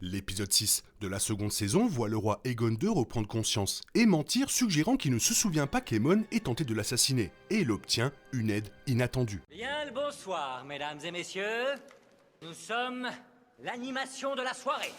L'épisode 6 de la seconde saison voit le roi Aegon II reprendre conscience et mentir, suggérant qu'il ne se souvient pas qu'Aemon ait tenté de l'assassiner, et il obtient une aide inattendue. Bien le bonsoir, mesdames et messieurs. Nous sommes l'animation de la soirée.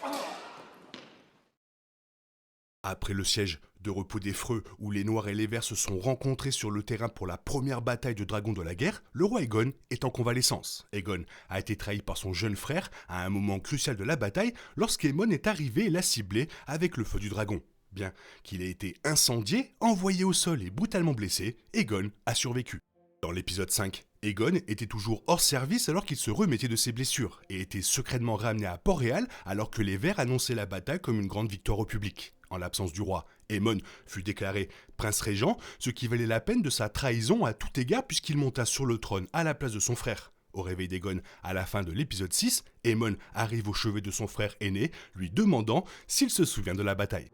Après le siège de Repos des Freux, où les Noirs et les Verts se sont rencontrés sur le terrain pour la première bataille de dragons de la guerre, le roi Aegon est en convalescence. Aegon a été trahi par son jeune frère à un moment crucial de la bataille, lorsqu'Aemon est arrivé et l'a ciblé avec le feu du dragon. Bien qu'il ait été incendié, envoyé au sol et brutalement blessé, Aegon a survécu. Dans l'épisode 5, Aegon était toujours hors service alors qu'il se remettait de ses blessures et était secrètement ramené à Port-Réal alors que les Verts annonçaient la bataille comme une grande victoire au public. En l'absence du roi, Aemon fut déclaré prince régent, ce qui valait la peine de sa trahison à tout égard puisqu'il monta sur le trône à la place de son frère. Au réveil d'Aegon, à la fin de l'épisode 6, Aemon arrive au chevet de son frère aîné, lui demandant s'il se souvient de la bataille.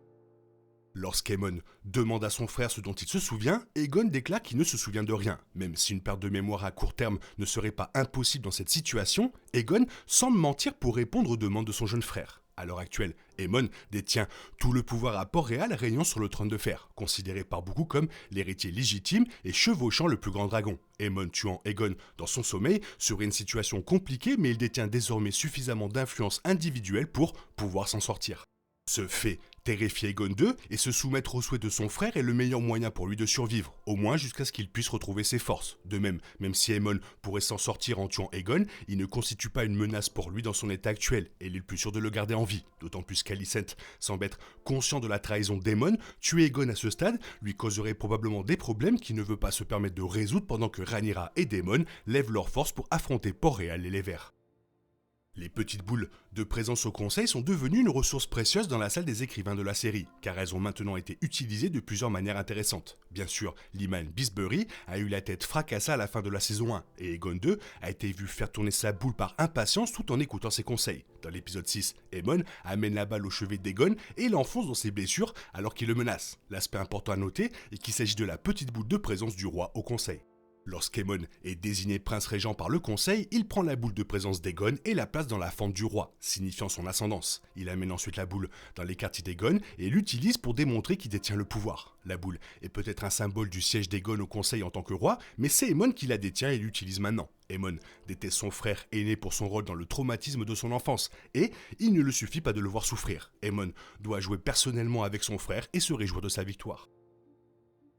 Lorsqu'Aemon demande à son frère ce dont il se souvient, Aegon déclare qu'il ne se souvient de rien. Même si une perte de mémoire à court terme ne serait pas impossible dans cette situation, Aegon semble mentir pour répondre aux demandes de son jeune frère. À l'heure actuelle, Aemon détient tout le pouvoir à Port-Réal régnant sur le trône de fer, considéré par beaucoup comme l'héritier légitime et chevauchant le plus grand dragon. Aemon tuant Aegon dans son sommeil serait une situation compliquée, mais il détient désormais suffisamment d'influence individuelle pour pouvoir s'en sortir. Ce fait terrifie Aegon II et se soumettre aux souhaits de son frère est le meilleur moyen pour lui de survivre, au moins jusqu'à ce qu'il puisse retrouver ses forces. De même si Aemon pourrait s'en sortir en tuant Aegon, il ne constitue pas une menace pour lui dans son état actuel, et il est le plus sûr de le garder en vie. D'autant plus qu'Alicent semble être conscient de la trahison d'Aemon, tuer Aegon à ce stade lui causerait probablement des problèmes qu'il ne veut pas se permettre de résoudre pendant que Rhaenyra et Daemon lèvent leurs forces pour affronter Port-Réal et les Verts. Les petites boules de présence au conseil sont devenues une ressource précieuse dans la salle des écrivains de la série, car elles ont maintenant été utilisées de plusieurs manières intéressantes. Bien sûr, Lyman Bisbury a eu la tête fracassée à la fin de la saison 1, et Aegon II a été vu faire tourner sa boule par impatience tout en écoutant ses conseils. Dans l'épisode 6, Aemon amène la balle au chevet d'Aegon et l'enfonce dans ses blessures alors qu'il le menace. L'aspect important à noter est qu'il s'agit de la petite boule de présence du roi au conseil. Lorsqu'Aemon est désigné prince régent par le conseil, il prend la boule de présence d'Aegon et la place dans la fente du roi, signifiant son ascendance. Il amène ensuite la boule dans les quartiers d'Aegon et l'utilise pour démontrer qu'il détient le pouvoir. La boule est peut-être un symbole du siège d'Aegon au conseil en tant que roi, mais c'est Aemon qui la détient et l'utilise maintenant. Aemon déteste son frère aîné pour son rôle dans le traumatisme de son enfance, et il ne le suffit pas de le voir souffrir. Aemon doit jouer personnellement avec son frère et se réjouir de sa victoire.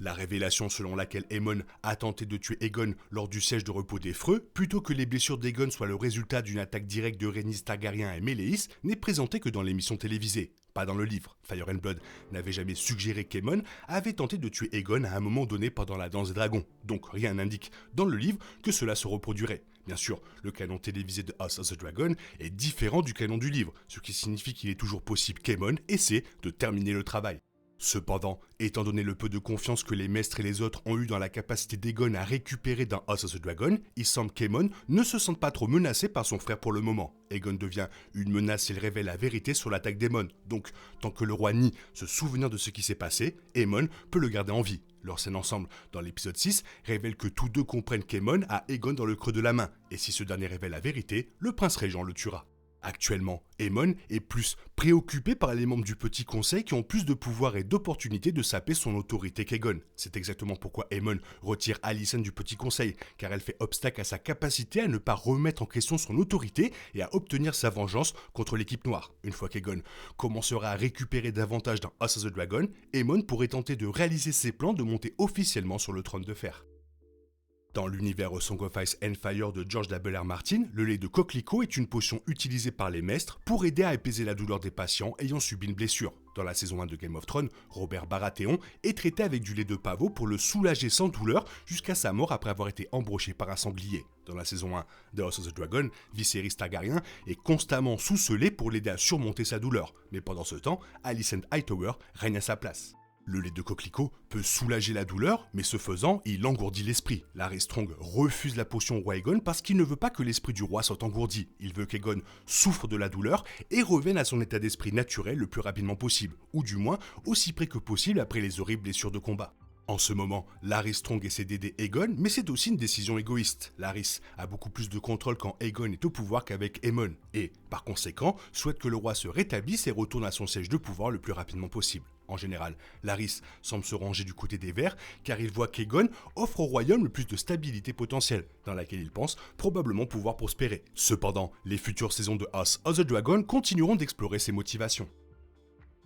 La révélation selon laquelle Aemon a tenté de tuer Aegon lors du siège de Repos des Freux, plutôt que les blessures d'Aegon soient le résultat d'une attaque directe de Rhaenys Targaryen et Meleys, n'est présentée que dans l'émission télévisée, pas dans le livre. Fire and Blood n'avait jamais suggéré qu'Aemon avait tenté de tuer Aegon à un moment donné pendant la danse des dragons, donc rien n'indique dans le livre que cela se reproduirait. Bien sûr, le canon télévisé de House of the Dragon est différent du canon du livre, ce qui signifie qu'il est toujours possible qu'Aemon essaie de terminer le travail. Cependant, étant donné le peu de confiance que les maîtres et les autres ont eu dans la capacité d'Aegon à récupérer dans House of the Dragon, il semble qu'Aemon ne se sente pas trop menacé par son frère pour le moment. Aegon devient une menace s'il révèle la vérité sur l'attaque d'Aemon, donc tant que le roi nie se souvenir de ce qui s'est passé, Aemon peut le garder en vie. Leur scène ensemble dans l'épisode 6 révèle que tous deux comprennent qu'Aemon a Aegon dans le creux de la main, et si ce dernier révèle la vérité, le prince régent le tuera. Actuellement, Aemon est plus préoccupé par les membres du Petit Conseil qui ont plus de pouvoir et d'opportunités de saper son autorité qu'Aegon. C'est exactement pourquoi Aemon retire Alicent du Petit Conseil, car elle fait obstacle à sa capacité à ne pas remettre en question son autorité et à obtenir sa vengeance contre l'équipe noire. Une fois qu'Aegon commencera à récupérer davantage dans House of the Dragon, Aemon pourrait tenter de réaliser ses plans de monter officiellement sur le trône de fer. Dans l'univers Song of Ice and Fire de George W.R. Martin, le lait de coquelicot est une potion utilisée par les maîtres pour aider à apaiser la douleur des patients ayant subi une blessure. Dans la saison 1 de Game of Thrones, Robert Baratheon est traité avec du lait de pavot pour le soulager sans douleur jusqu'à sa mort après avoir été embroché par un sanglier. Dans la saison 1 de House of the Dragon, Viserys Targaryen est constamment sous ce lait pour l'aider à surmonter sa douleur. Mais pendant ce temps, Alicent Hightower règne à sa place. Le lait de coquelicot peut soulager la douleur, mais ce faisant, il engourdit l'esprit. Larry Strong refuse la potion au roi Aegon parce qu'il ne veut pas que l'esprit du roi soit engourdi. Il veut qu'Aegon souffre de la douleur et revienne à son état d'esprit naturel le plus rapidement possible, ou du moins aussi près que possible après les horribles blessures de combat. En ce moment, Larys Strong essaie d'aider Aegon, mais c'est aussi une décision égoïste. Larys a beaucoup plus de contrôle quand Aegon est au pouvoir qu'avec Aemon, et, par conséquent, souhaite que le roi se rétablisse et retourne à son siège de pouvoir le plus rapidement possible. En général, Larys semble se ranger du côté des Verts, car il voit qu'Aegon offre au royaume le plus de stabilité potentielle, dans laquelle il pense probablement pouvoir prospérer. Cependant, les futures saisons de House of the Dragon continueront d'explorer ses motivations.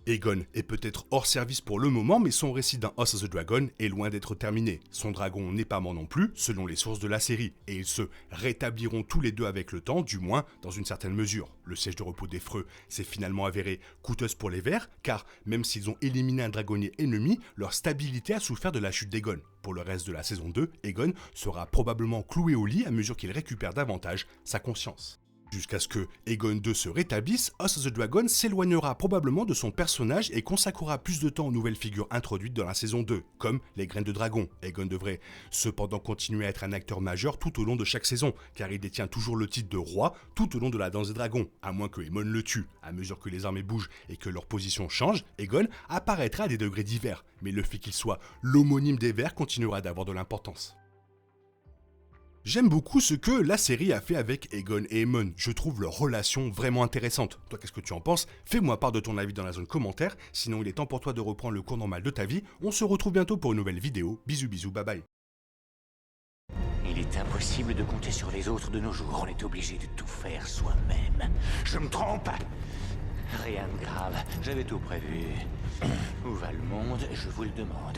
Aegon est peut-être hors service pour le moment, mais son récit d'un House of the Dragon est loin d'être terminé. Son dragon n'est pas mort non plus, selon les sources de la série, et ils se rétabliront tous les deux avec le temps, du moins dans une certaine mesure. Le siège de repos des Freux s'est finalement avéré coûteuse pour les Verts, car même s'ils ont éliminé un dragonnier ennemi, leur stabilité a souffert de la chute d'Aegon. Pour le reste de la saison 2, Aegon sera probablement cloué au lit à mesure qu'il récupère davantage sa conscience. Jusqu'à ce que Aegon II se rétablisse, House of the Dragon s'éloignera probablement de son personnage et consacrera plus de temps aux nouvelles figures introduites dans la saison 2, comme les graines de dragon. Aegon devrait cependant continuer à être un acteur majeur tout au long de chaque saison, car il détient toujours le titre de roi tout au long de la danse des dragons, à moins que Aemon le tue. À mesure que les armées bougent et que leur position change, Aegon apparaîtra à des degrés divers, mais le fait qu'il soit l'homonyme des Verts continuera d'avoir de l'importance. J'aime beaucoup ce que la série a fait avec Aegon et Aemon, je trouve leur relation vraiment intéressante. Toi, qu'est-ce que tu en penses? Fais-moi part de ton avis dans la zone commentaire, sinon il est temps pour toi de reprendre le cours normal de ta vie. On se retrouve bientôt pour une nouvelle vidéo, bisous bisous, bye bye. Il est impossible de compter sur les autres de nos jours, on est obligé de tout faire soi-même. Je me trompe? Rien de grave, j'avais tout prévu. Où va le monde, je vous le demande.